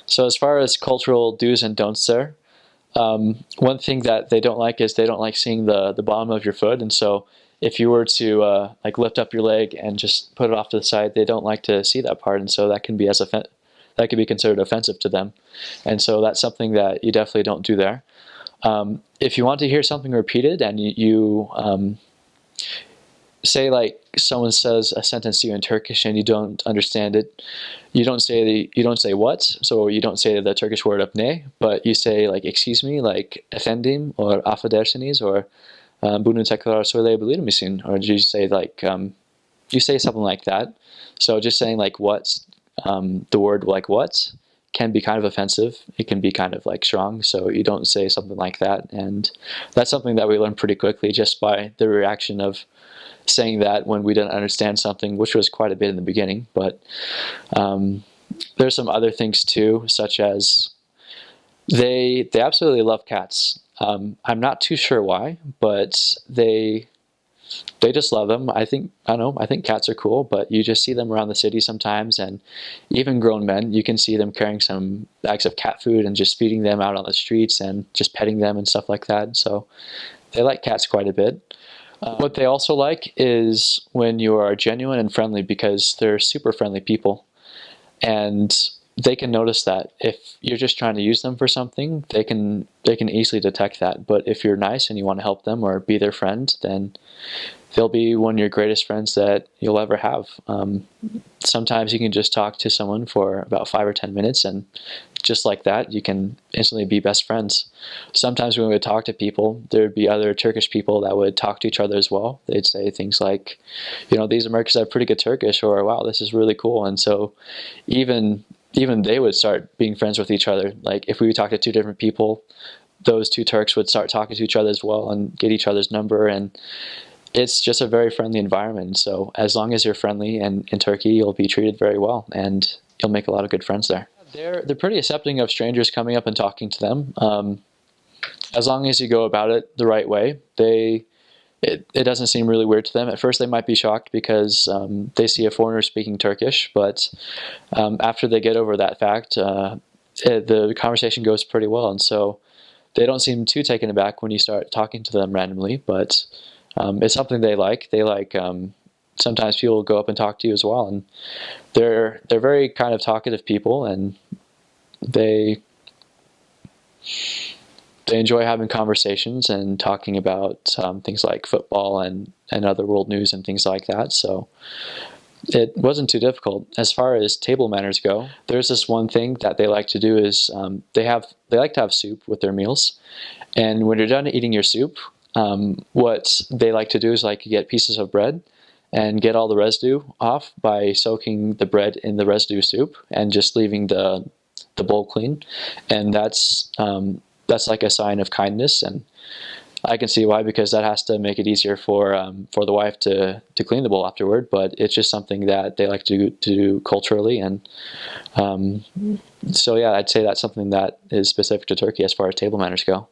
So as far as cultural do's and don'ts there, one thing that they don't like is they don't like seeing the bottom of your foot, and so if you were to like lift up your leg and just put it off to the side, they don't like to see that part, and so that can be that could be considered offensive to them, and so that's something that you definitely don't do there. If you want to hear something repeated and you say like someone says a sentence to you in Turkish and you don't understand it, you don't say what, so you don't say the Turkish word up ne, but you say like excuse me, like efendim or affedersiniz or bunu tekrar söyleyebilir misin, or you say like you say something like that. So just saying like what, the word like what can be kind of offensive. It can be kind of like strong, so you don't say something like that. And that's something that we learned pretty quickly just by the reaction of saying that when we didn't understand something, which was quite a bit in the beginning. But there's some other things too, such as they absolutely love cats. I'm not too sure why, but they just love them. I don't know, I think cats are cool, but you just see them around the city sometimes, and even grown men, you can see them carrying some bags of cat food and just feeding them out on the streets and just petting them and stuff like that. So they like cats quite a bit. What they also like is when you are genuine and friendly, because they're super friendly people. And they can notice that if you're just trying to use them for something, they can easily detect that. But if you're nice and you want to help them or be their friend, then they'll be one of your greatest friends that you'll ever have. Sometimes you can just talk to someone for about 5 or 10 minutes, and just like that, you can instantly be best friends. Sometimes when we would talk to people, there would be other Turkish people that would talk to each other as well. They'd say things like, you know, these Americans have pretty good Turkish, or wow, this is really cool. And so even they would start being friends with each other. Like if we would talk to two different people, those two Turks would start talking to each other as well and get each other's number, and it's just a very friendly environment. So as long as you're friendly and in Turkey, you'll be treated very well, and you'll make a lot of good friends there. They're pretty accepting of strangers coming up and talking to them. As long as you go about it the right way, it doesn't seem really weird to them. At first, they might be shocked because they see a foreigner speaking Turkish, but after they get over that fact, the conversation goes pretty well, and so they don't seem too taken aback when you start talking to them randomly. But it's something they like. They like sometimes people will go up and talk to you as well, and they're very kind of talkative people, and they they enjoy having conversations and talking about things like football and other world news and things like that. So it wasn't too difficult. As far as table manners go, there's this one thing that they like to do is they like to have soup with their meals, and when you're done eating your soup, what they like to do is like get pieces of bread and get all the residue off by soaking the bread in the residue soup and just leaving the bowl clean, and that's like a sign of kindness. And I can see why, because that has to make it easier for the wife to clean the bowl afterward. But it's just something that they like to do culturally, and so yeah, I'd say that's something that is specific to Turkey as far as table manners go.